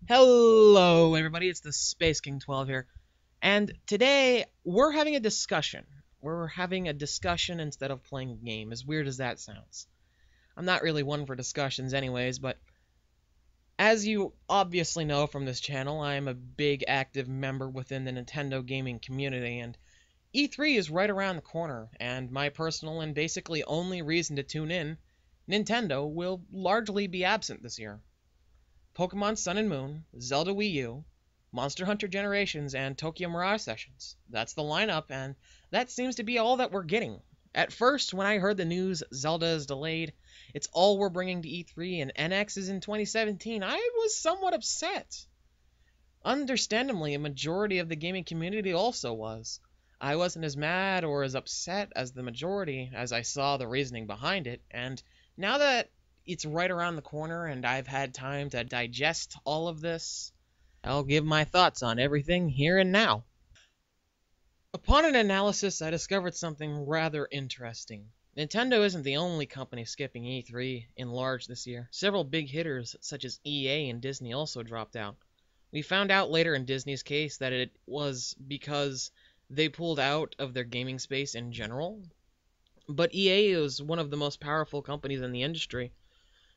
Hello, everybody. It's the Space King 12 here. And today we're having a discussion. We're having a discussion instead of playing a game, as weird as that sounds. I'm not really one for discussions, anyways, but as you obviously know from this channel, I am a big active member within the Nintendo gaming community, and E3 is right around the corner, and my personal and basically only reason to tune in, Nintendo, will largely be absent this year. Pokemon Sun and Moon, Zelda Wii U, Monster Hunter Generations, and Tokyo Mirage Sessions. That's the lineup, and that seems to be all that we're getting. At first, when I heard the news Zelda is delayed, it's all we're bringing to E3, and NX is in 2017, I was somewhat upset. Understandably, a majority of the gaming community also was. I wasn't as mad or as upset as the majority as I saw the reasoning behind it, and now that it's right around the corner and I've had time to digest all of this, I'll give my thoughts on everything here and now. Upon an analysis, I discovered something rather interesting. Nintendo isn't the only company skipping E3 in large this year. Several big hitters, such as EA and Disney, also dropped out. We found out later in Disney's case that it was because they pulled out of their gaming space in general. But EA is one of the most powerful companies in the industry.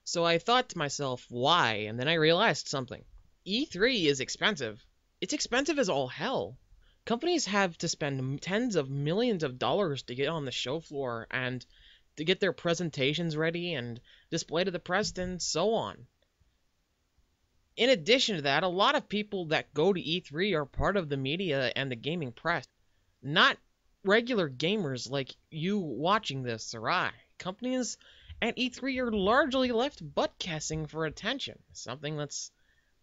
So I thought to myself, why? And then I realized something. E3 is expensive. It's expensive as all hell. Companies have to spend tens of millions of dollars to get on the show floor and to get their presentations ready and display to the press and so on. In addition to that, a lot of people that go to E3 are part of the media and the gaming press, not regular gamers like you watching this or I. Companies at E3 are largely left butt-kissing for attention, something that's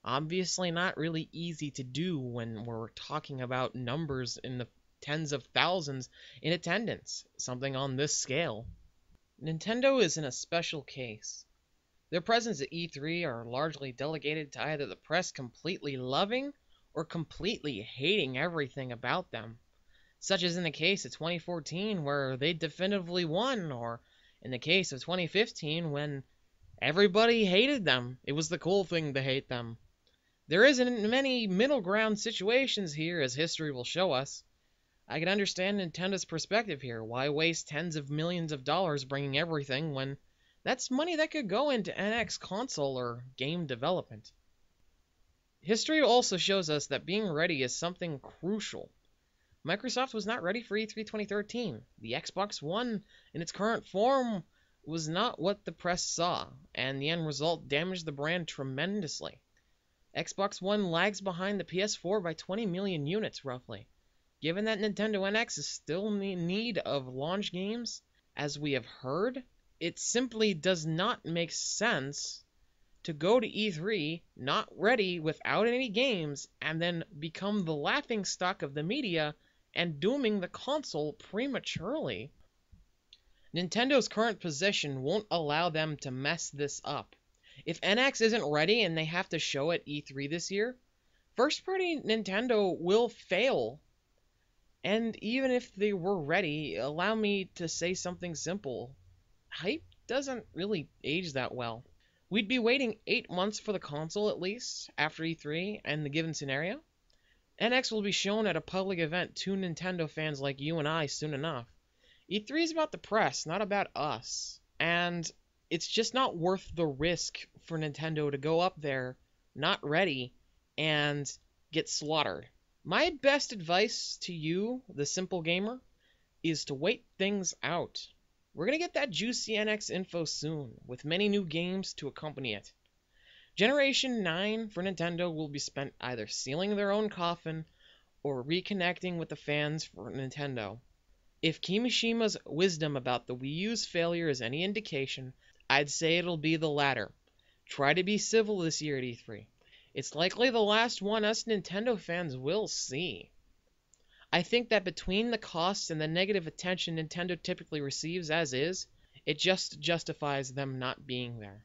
obviously not really easy to do when we're talking about numbers in the tens of thousands in attendance, something on this scale. Nintendo is in a special case. Their presence at E3 are largely delegated to either the press completely loving or completely hating everything about them, such as in the case of 2014 where they definitively won, or in the case of 2015 when everybody hated them. It was the cool thing to hate them. There isn't many middle ground situations here, as history will show us. I can understand Nintendo's perspective here. Why waste tens of millions of dollars bringing everything when that's money that could go into NX console or game development? History also shows us that being ready is something crucial. Microsoft was not ready for E3 2013. The Xbox One in its current form was not what the press saw, and the end result damaged the brand tremendously. Xbox One lags behind the PS4 by 20 million units, roughly. Given that Nintendo NX is still in need of launch games, as we have heard, it simply does not make sense to go to E3 not ready without any games and then become the laughingstock of the media and dooming the console prematurely. Nintendo's current position won't allow them to mess this up. If NX isn't ready and they have to show at E3 this year, first-party Nintendo will fail. And even if they were ready, allow me to say something simple. Hype doesn't really age that well. We'd be waiting 8 months for the console at least, after E3 and the given scenario. NX will be shown at a public event to Nintendo fans like you and I soon enough. E3 is about the press, not about us. And it's just not worth the risk for Nintendo to go up there, not ready, and get slaughtered. My best advice to you, the simple gamer, is to wait things out. We're going to get that juicy NX info soon, with many new games to accompany it. Generation 9 for Nintendo will be spent either sealing their own coffin or reconnecting with the fans for Nintendo. If Kimishima's wisdom about the Wii U's failure is any indication, I'd say it'll be the latter. Try to be civil this year at E3. It's likely the last one us Nintendo fans will see. I think that between the costs and the negative attention Nintendo typically receives as is, it just justifies them not being there.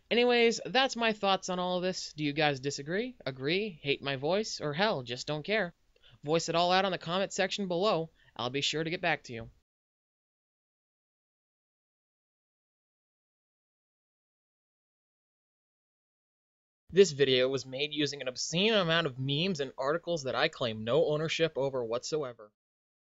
Anyways, that's my thoughts on all of this. Do you guys disagree, agree, hate my voice, or hell, just don't care? Voice it all out on the comment section below. I'll be sure to get back to you. This video was made using an obscene amount of memes and articles that I claim no ownership over whatsoever.